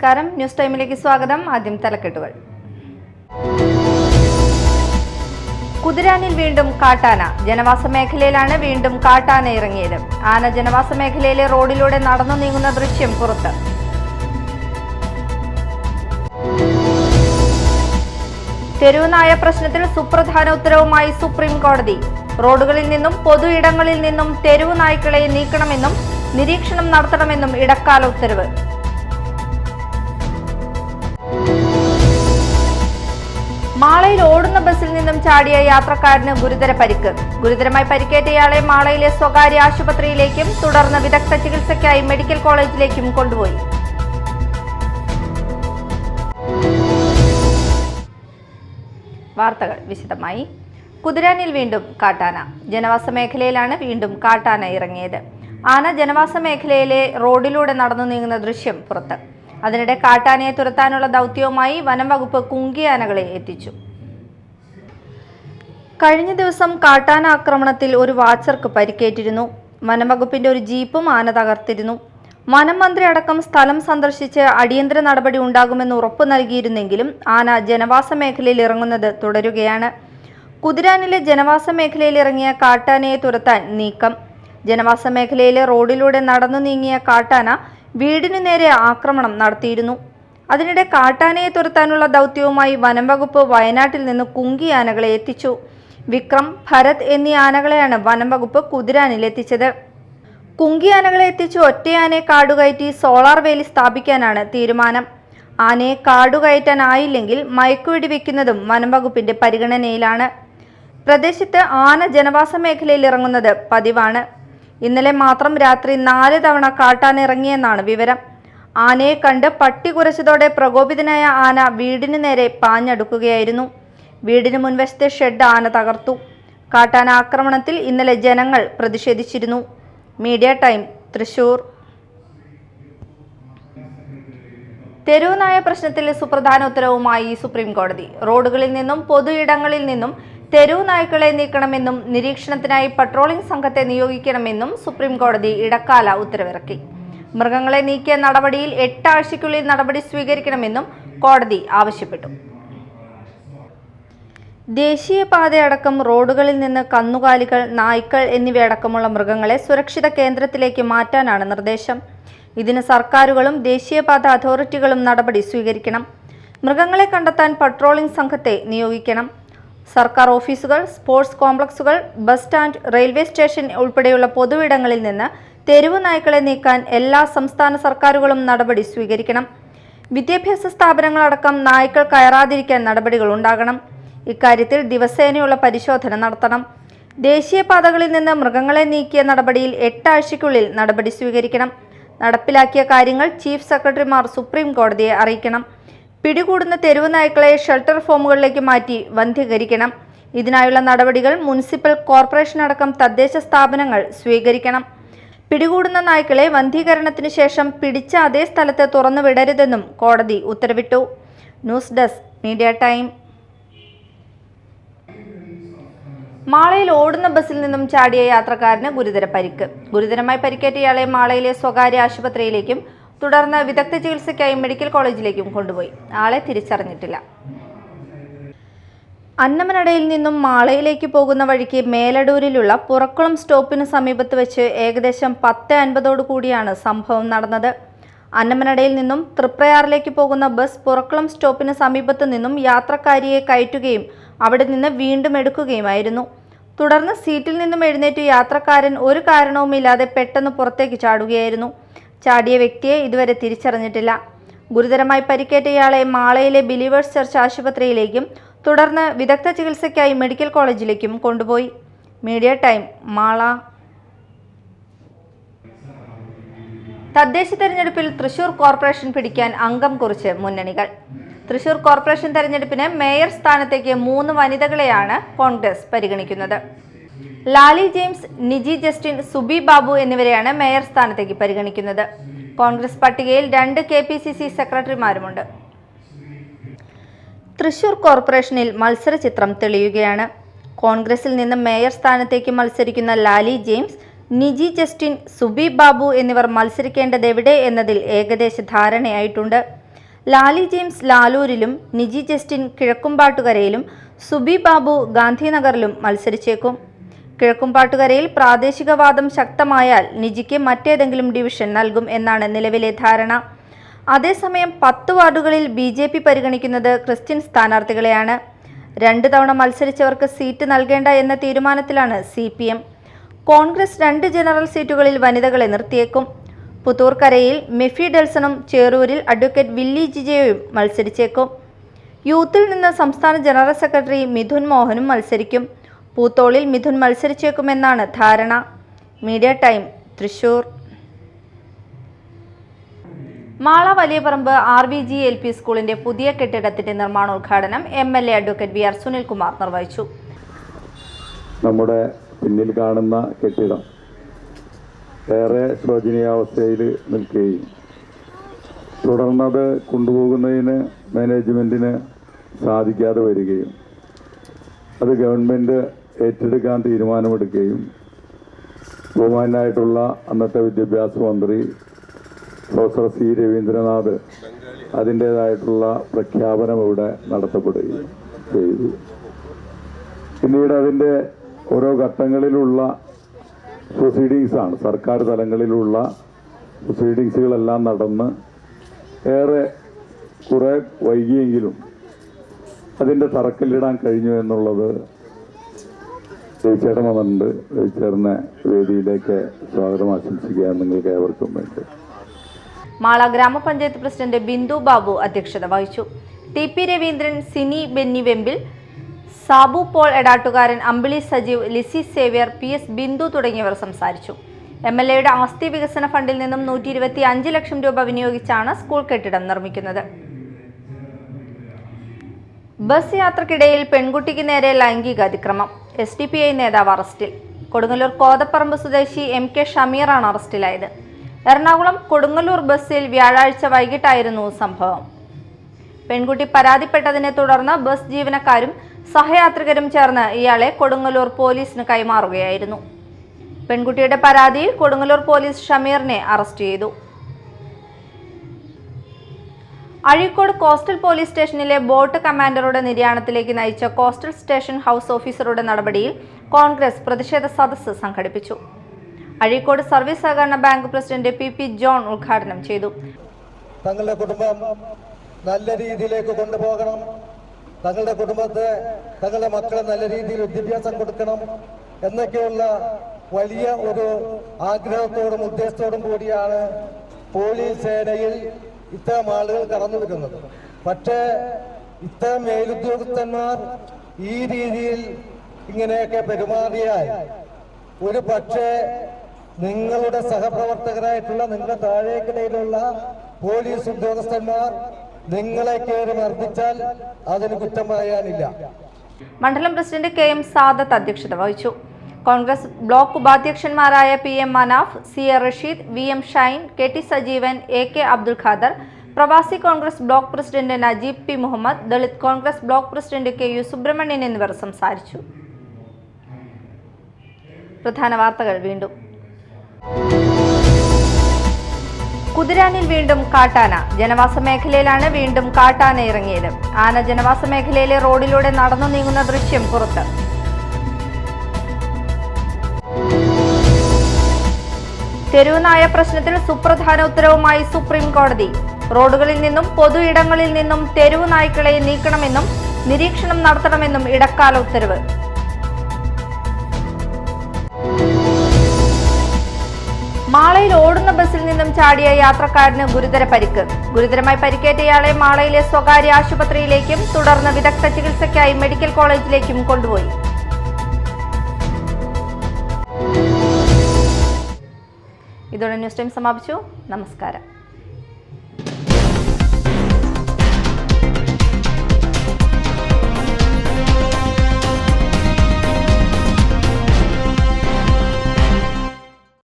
നമസ്കാരം, ന്യൂസ് ടൈമിലേക്ക് സ്വാഗതം. ആദ്യം തലക്കെട്ടുകൾ. കുതിരാനിൽ വീണ്ടും കാട്ടാന. ജനവാസ മേഖലയിലാണ് വീണ്ടും കാട്ടാന ഇറങ്ങിയത്. ആന ജനവാസ മേഖലയിലെ റോഡിലൂടെ നടന്നു നീങ്ങുന്ന ദൃശ്യം പുറത്ത്. തെരുവുനായ പ്രശ്നത്തിൽ സുപ്രധാന ഉത്തരവുമായി സുപ്രീം കോടതി. റോഡുകളിൽ നിന്നും പൊതു ഇടങ്ങളിൽ നിന്നും തെരുവു നായ്ക്കളെ നീക്കണമെന്നും നിരീക്ഷണം നടത്തണമെന്നും ഇടക്കാല ഉത്തരവ്. മാളയിൽ ഓടുന്ന ബസിൽ നിന്നും ചാടിയ യാത്രക്കാരന് ഗുരുതര പരിക്ക്. ഗുരുതരമായി പരിക്കേറ്റയാളെ മാളയിലെ സ്വകാര്യ ആശുപത്രിയിലേക്കും തുടർന്ന് വിദഗ്ധ ചികിത്സയ്ക്കായി മെഡിക്കൽ കോളേജിലേക്കും കൊണ്ടുപോയി. വാർത്തകൾ വിശദമായി. കുതിരാനിൽ വീണ്ടും കാട്ടാന. ജനവാസ മേഖലയിലാണ് വീണ്ടും കാട്ടാന ഇറങ്ങിയത്. ആന ജനവാസ മേഖലയിലെ റോഡിലൂടെ നടന്നു നീങ്ങുന്ന ദൃശ്യം പുറത്ത്. അതിനിടെ കാട്ടാനയെ തുരത്താനുള്ള ദൗത്യവുമായി വനം വകുപ്പ് കുങ്കിയാനകളെ എത്തിച്ചു. കഴിഞ്ഞ ദിവസം കാട്ടാന ആക്രമണത്തിൽ ഒരു വാച്ചർക്ക് പരിക്കേറ്റിരുന്നു. വനം വകുപ്പിന്റെ ഒരു ജീപ്പും ആന തകർത്തിരുന്നു. വനം മന്ത്രി അടക്കം സ്ഥലം സന്ദർശിച്ച് അടിയന്തര നടപടി ഉണ്ടാകുമെന്ന് ഉറപ്പു നൽകിയിരുന്നെങ്കിലും ആന ജനവാസ മേഖലയിൽ ഇറങ്ങുന്നത് തുടരുകയാണ്. കുതിരാനിലെ ജനവാസ മേഖലയിൽ ഇറങ്ങിയ കാട്ടാനയെ തുരത്താൻ നീക്കം. ജനവാസ മേഖലയിലെ റോഡിലൂടെ നടന്നു നീങ്ങിയ കാട്ടാന വീടിനു നേരെ ആക്രമണം നടത്തിയിരുന്നു. അതിനിടെ കാട്ടാനയെ തുരത്താനുള്ള ദൗത്യവുമായി വനം വകുപ്പ് വയനാട്ടിൽ നിന്ന് കുങ്കിയാനകളെ എത്തിച്ചു. വിക്രം, ഭരത് എന്നീ ആനകളെയാണ് വനം വകുപ്പ് കുതിരാനിൽ എത്തിച്ചത്. കുങ്കിയാനകളെ എത്തിച്ച് ഒറ്റയാനയെ കാടുകയറ്റി സോളാർ വേലി സ്ഥാപിക്കാനാണ് തീരുമാനം. ആനയെ കാടുകയറ്റാനായില്ലെങ്കിൽ മയക്കുവെടി വെക്കുന്നതും വനം വകുപ്പിന്റെ പരിഗണനയിലാണ്. പ്രദേശത്ത് ആന ജനവാസ മേഖലയിൽ ഇറങ്ങുന്നത് പതിവാണ്. ഇന്നലെ മാത്രം രാത്രി 4 തവണ കാട്ടാന ഇറങ്ങിയെന്നാണ് വിവരം. ആനയെ കണ്ട് പട്ടി കുരച്ചതോടെ പ്രകോപിതനായ ആന വീടിനു നേരെ പാഞ്ഞടുക്കുകയായിരുന്നു. വീടിന് മുൻവശത്തെ ഷെഡ് ആന തകർത്തു. കാട്ടാന ആക്രമണത്തിൽ ഇന്നലെ ജനങ്ങൾ പ്രതിഷേധിച്ചിരുന്നു. Media time, Thrissur. തെരുവുനായ പ്രശ്നത്തിൽ സുപ്രധാന ഉത്തരവുമായി സുപ്രീം കോടതി. റോഡുകളിൽ നിന്നും പൊതു ഇടങ്ങളിൽ നിന്നും തെരുവു നായ്ക്കളെ നീക്കണമെന്നും നിരീക്ഷണത്തിനായി പട്രോളിംഗ് സംഘത്തെ നിയോഗിക്കണമെന്നും സുപ്രീം കോടതി ഇടക്കാല ഉത്തരവിറക്കി. മൃഗങ്ങളെ നീക്കിയ നടപടിയിൽ 8 ആഴ്ചയ്ക്കുള്ളിൽ നടപടി സ്വീകരിക്കണമെന്നും കോടതി ആവശ്യപ്പെട്ടു. ദേശീയപാതയടക്കം റോഡുകളിൽ നിന്ന് കന്നുകാലികൾ, നായ്ക്കൾ എന്നിവയടക്കമുള്ള മൃഗങ്ങളെ സുരക്ഷിത കേന്ദ്രത്തിലേക്ക് മാറ്റാനാണ് നിർദ്ദേശം. ഇതിന് സർക്കാരുകളും ദേശീയപാത അതോറിറ്റികളും നടപടി സ്വീകരിക്കണം. മൃഗങ്ങളെ കണ്ടെത്താൻ പട്രോളിംഗ് സംഘത്തെ നിയോഗിക്കണം. സർക്കാർ ഓഫീസുകൾ, സ്പോർട്സ് കോംപ്ലക്സുകൾ, ബസ് സ്റ്റാൻഡ്, റെയിൽവേ സ്റ്റേഷൻ ഉൾപ്പെടെയുള്ള പൊതുവിടങ്ങളിൽ നിന്ന് തെരുവു നായ്ക്കളെ നീക്കാൻ എല്ലാ സംസ്ഥാന സർക്കാരുകളും നടപടി സ്വീകരിക്കണം. വിദ്യാഭ്യാസ സ്ഥാപനങ്ങളടക്കം നായ്ക്കൾ കയറാതിരിക്കാൻ നടപടികൾ ഉണ്ടാകണം. ഇക്കാര്യത്തിൽ ദിവസേനയുള്ള പരിശോധന നടത്തണം. ദേശീയപാതകളിൽ നിന്ന് മൃഗങ്ങളെ നീക്കിയ നടപടിയിൽ 8 ആഴ്ചയ്ക്കുള്ളിൽ നടപടി സ്വീകരിക്കണം. നടപ്പിലാക്കിയ കാര്യങ്ങൾ ചീഫ് സെക്രട്ടറിമാർ സുപ്രീം കോടതിയെ അറിയിക്കണം. പിടികൂടുന്ന തെരുവു നായ്ക്കളെ ഷെൽട്ടർ ഫോമുകളിലേക്ക് മാറ്റി വന്ധീകരിക്കണം. ഇതിനായുള്ള നടപടികൾ മുനിസിപ്പൽ കോർപ്പറേഷൻ അടക്കം തദ്ദേശ സ്ഥാപനങ്ങൾ സ്വീകരിക്കണം. പിടികൂടുന്ന നായ്ക്കളെ വന്ധീകരണത്തിന് ശേഷം പിടിച്ച അതേ സ്ഥലത്ത് തുറന്നു വിടരുതെന്നും കോടതി ഉത്തരവിട്ടു. News desk, media time. മാളയിൽ ഓടുന്ന ബസിൽ നിന്നും ചാടിയ യാത്രക്കാരന് ഗുരുതര പരിക്ക്. ഗുരുതരമായി പരിക്കേറ്റയാളെ മാളയിലെ സ്വകാര്യ ആശുപത്രിയിലേക്കും തുടർന്ന് വിദഗ്ധ ചികിത്സയ്ക്കായി മെഡിക്കൽ കോളേജിലേക്കും കൊണ്ടുപോയി. ആളെ തിരിച്ചറിഞ്ഞിട്ടില്ല. അന്നമനടയിൽ നിന്നും മാളയിലേക്ക് പോകുന്ന വഴിക്ക് മേലടൂരിലുള്ള പുറക്കുളം സ്റ്റോപ്പിന് സമീപത്ത് വെച്ച് ഏകദേശം 10:50 കൂടിയാണ് സംഭവം നടന്നത്. അന്നമനടയിൽ നിന്നും തൃപ്രയാറിലേക്ക് പോകുന്ന ബസ് പുറക്കുളം സ്റ്റോപ്പിന് സമീപത്തു നിന്നും യാത്രക്കാരിയെ കയറ്റുകയും അവിടെ നിന്ന് വീണ്ടും എടുക്കുകയുമായിരുന്നു. തുടർന്ന് സീറ്റിൽ നിന്നും എഴുന്നേറ്റ് യാത്രക്കാരൻ ഒരു കാരണവുമില്ലാതെ പെട്ടെന്ന് പുറത്തേക്ക് ചാടുകയായിരുന്നു. ചാടിയ വ്യക്തിയെ ഇതുവരെ തിരിച്ചറിഞ്ഞിട്ടില്ല. ഗുരുതരമായി പരിക്കേറ്റയാളെ മാളയിലെ ബിലീവേഴ്സ് ചർച്ച് ആശുപത്രിയിലേക്കും തുടർന്ന് വിദഗ്ധ ചികിത്സയ്ക്കായി മെഡിക്കൽ കോളേജിലേക്കും കൊണ്ടുപോയി. Media time, Mala. തദ്ദേശ തെരഞ്ഞെടുപ്പിൽ തൃശൂർ കോർപ്പറേഷൻ പിടിക്കാൻ അംഗം കുറിച്ച് മുന്നണികൾ. തൃശൂർ കോർപ്പറേഷൻ തെരഞ്ഞെടുപ്പിന് മേയർ സ്ഥാനത്തേക്ക് 3 വനിതകളെയാണ് കോൺഗ്രസ് പരിഗണിക്കുന്നത്. ലാലി ജെയിംസ്, നിജി ജസ്റ്റിൻ, സുബി ബാബു എന്നിവരെയാണ് മേയർ സ്ഥാനത്തേക്ക് പരിഗണിക്കുന്നത്. കോൺഗ്രസ് പട്ടികയിൽ 2 KPCC സെക്രട്ടറിമാരുമുണ്ട്. തൃശൂർ കോർപ്പറേഷനിൽ മത്സര ചിത്രം തെളിയുകയാണ്. കോൺഗ്രസിൽ നിന്ന് മേയർ സ്ഥാനത്തേക്ക് മത്സരിക്കുന്ന ലാലി ജെയിംസ്, നിജി ജസ്റ്റിൻ, സുബി ബാബു എന്നിവർ മത്സരിക്കേണ്ടതെവിടെ എന്നതിൽ ഏകദേശ ധാരണയായിട്ടുണ്ട്. ലാലി ജെയിംസ് ലാലൂരിലും നിജി ജസ്റ്റിൻ കിഴക്കുംപാട്ടുകരയിലും സുബി ബാബു ഗാന്ധിനഗറിലും മത്സരിച്ചേക്കും. കിഴക്കുംപാട്ടുകരയിൽ പ്രാദേശികവാദം ശക്തമായാൽ നിജിക്ക് മറ്റേതെങ്കിലും ഡിവിഷൻ നൽകും എന്നാണ് നിലവിലെ ധാരണ. അതേസമയം 10 വാർഡുകളിൽ BJP പരിഗണിക്കുന്നത് ക്രിസ്ത്യൻ സ്ഥാനാർത്ഥികളെയാണ്. 2 തവണ മത്സരിച്ചവർക്ക് സീറ്റ് നൽകേണ്ട എന്ന തീരുമാനത്തിലാണ് CPM. കോൺഗ്രസ് 2 ജനറൽ സീറ്റുകളിൽ വനിതകളെ നിർത്തിയേക്കും. പുത്തൂർക്കരയിൽ മെഫി ഡെൽസണും ചേറൂരിൽ അഡ്വക്കേറ്റ് വില്ലി ജിജയും മത്സരിച്ചേക്കും. യൂത്തിൽ നിന്ന് സംസ്ഥാന ജനറൽ സെക്രട്ടറി മിഥുൻ മോഹനും മത്സരിക്കും. പൂത്തോളിൽ മിഥുൻ മത്സരിച്ചേക്കുമെന്നാണ് ധാരണ. Media time, Thrissur. Mala Valiyaparamba RVG LP സ്കൂളിന്റെ പുതിയ കെട്ടിടത്തിന്റെ നിർമ്മാണോദ്ഘാടനം MLA അഡ്വക്കേറ്റ് VR സുനിൽകുമാർ നിർവഹിച്ചു. നമ്മുടെ പിന്നിൽ കാണുന്ന കെട്ടിടം ഏറെ ശോചനീയാവസ്ഥയിൽ നിൽക്കുകയും തുടർന്നത് കൊണ്ടുപോകുന്നതിന് മാനേജ്മെന്റിന് സാധിക്കാതെ വരികയും അത് ഗവൺമെന്റ് ഏറ്റെടുക്കാൻ തീരുമാനമെടുക്കുകയും ബഹുമാനായിട്ടുള്ള അന്നത്തെ വിദ്യാഭ്യാസ മന്ത്രി പ്രൊഫസർ C രവീന്ദ്രനാഥ് അതിൻ്റേതായിട്ടുള്ള പ്രഖ്യാപനം ഇവിടെ നടത്തപ്പെടുകയും ചെയ്തു. പിന്നീട് അതിൻ്റെ ഓരോ ഘട്ടങ്ങളിലുള്ള പ്രൊസീഡിങ്സാണ്, സർക്കാർ തലങ്ങളിലുള്ള പ്രൊസീഡിങ്സുകളെല്ലാം നടന്ന് ഏറെ കുറെ വൈകിയെങ്കിലും അതിൻ്റെ തറക്കല്ലിടാൻ കഴിഞ്ഞു എന്നുള്ളത് രവിചേട്ടൻ വന്നിട്ടുണ്ട്. രവിചേട്ടനെ വേദിയിലേക്ക് സ്വാഗതം ആശംസിക്കുക നിങ്ങൾക്ക് ഏവർക്കും വേണ്ടി. മാള ഗ്രാമപഞ്ചായത്ത് പ്രസിഡന്റ് ബിന്ദു ബാബു അധ്യക്ഷത വഹിച്ചു. TP രവീന്ദ്രൻ, സിനി ബെന്നി വെമ്പിൽ, സാബു പോൾ എടാട്ടുകാരൻ, അമ്പിളി സജീവ്, ലിസി സേവ്യർ, PS ബിന്ദു തുടങ്ങിയവർ സംസാരിച്ചു. MLAയുടെ ആസ്തി വികസന ഫണ്ടിൽ നിന്നും 125 ലക്ഷം രൂപ വിനിയോഗിച്ചാണ് സ്കൂൾ കെട്ടിടം നിർമ്മിക്കുന്നത്. ബസ് യാത്രക്കിടയിൽ പെൺകുട്ടിക്ക് നേരെ ലൈംഗിക അതിക്രമം. SDPI നേതാവ് അറസ്റ്റിൽ. കൊടുങ്ങല്ലൂർ കോതപ്പറമ്പ് സ്വദേശി MK ഷമീറാണ് അറസ്റ്റിലായത്. എറണാകുളം കൊടുങ്ങല്ലൂർ ബസ്സിൽ വ്യാഴാഴ്ച വൈകിട്ടായിരുന്നു സംഭവം. പെൺകുട്ടി പരാതിപ്പെട്ടതിനെ തുടർന്ന് ബസ് ജീവനക്കാരും സഹയാത്രികരും ചേർന്ന് ഇയാളെ കൊടുങ്ങല്ലൂർ പോലീസിന് കൈമാറുകയായിരുന്നു. പെൺകുട്ടിയുടെ പരാതിയിൽ കൊടുങ്ങല്ലൂർ പോലീസ് ഷമീറിനെ അറസ്റ്റ് ചെയ്തു. അഴീക്കോട് കോസ്റ്റൽ പോലീസ് സ്റ്റേഷനിലെ ബോട്ട് കമാൻഡറുടെ നിര്യാണത്തിലേക്ക് നയിച്ച കോസ്റ്റൽ സ്റ്റേഷൻ ഹൗസ് ഓഫീസറുടെ നടപടിയിൽ കോൺഗ്രസ് പ്രതിഷേധ സദസ്സ് സംഘടിപ്പിച്ചു. അഴീക്കോട് സർവീസ് സഹകരണ ബാങ്ക് പ്രസിഡന്റ് PP ജോൺ ഉദ്ഘാടനം ചെയ്തു. തങ്ങളുടെ കുടുംബം നല്ല രീതിയിലേക്ക് കൊണ്ടുപോകണം, തങ്ങളുടെ കുടുംബത്തെ തങ്ങളുടെ മക്കളെ നല്ല രീതിയിൽ വിദ്യാഭ്യാസം കൊടുക്കണം എന്നൊക്കെയുള്ള വലിയ ഒരു ആഗ്രഹത്തോടും ഉദ്ദേശത്തോടും കൂടിയാണ് പോലീസ് സേനയിൽ ഇത്തരം ആളുകൾ കടന്നു വരുന്നത്. പക്ഷേ ഇത്തരം മേലുദ്യോഗസ്ഥന്മാർ ഈ രീതിയിൽ ഇങ്ങനെയൊക്കെ പെരുമാറിയാൽ ഒരു പക്ഷേ നിങ്ങളുടെ സഹപ്രവർത്തകരായിട്ടുള്ള നിങ്ങളുടെ താഴേക്കിടയിലുള്ള പോലീസ് ഉദ്യോഗസ്ഥന്മാർ നിങ്ങളെ കയറി മർദ്ദിച്ചാൽ അതിന് കുറ്റം പറയാനില്ല. മണ്ഡലം പ്രസിഡന്റ് KM സാദത്ത് അധ്യക്ഷത വഹിച്ചു. കോൺഗ്രസ് ബ്ലോക്ക് ഉപാധ്യക്ഷന്മാരായ PM Manaf, CA Rasheed, VM Shine, KT Sajeevan, AK Abdul Khader, പ്രവാസി Congress block president Najeeb P Muhammad, Dalit Congress block president KU Subrahmanian എന്നിവർ സംസാരിച്ചു. പ്രധാന വാർത്തകൾ വീണ്ടും. കുതിരാനിൽ വീണ്ടും കാട്ടാന. ജനവാസ മേഖലയിലാണ് വീണ്ടും കാട്ടാന ഇറങ്ങിയത്. ആന ജനവാസ മേഖലയിലെ റോഡിലൂടെ നടന്നു നീങ്ങുന്ന ദൃശ്യം പുറത്ത്. തെരുവുനായ പ്രശ്നത്തിൽ സുപ്രധാന ഉത്തരവുമായി സുപ്രീം കോടതി. റോഡുകളിൽ നിന്നും പൊതു ഇടങ്ങളിൽ നിന്നും തെരുവു നായ്ക്കളെ നീക്കണമെന്നും നിരീക്ഷണം നടത്തണമെന്നും ഇടക്കാല ഉത്തരവ്. മാളയിൽ ഓടുന്ന ബസ്സിൽ നിന്നും ചാടിയ യാത്രക്കാരന് ഗുരുതര പരിക്ക്. ഗുരുതരമായി പരിക്കേറ്റയാളെ മാളയിലെ സ്വകാര്യ ആശുപത്രിയിലേക്കും തുടർന്ന് വിദഗ്ധ ചികിത്സയ്ക്കായി മെഡിക്കൽ കോളേജിലേക്കും കൊണ്ടുപോയി. ഇതോടെ ന്യൂസ് ടൈം സമാപിച്ചു. നമസ്കാരം.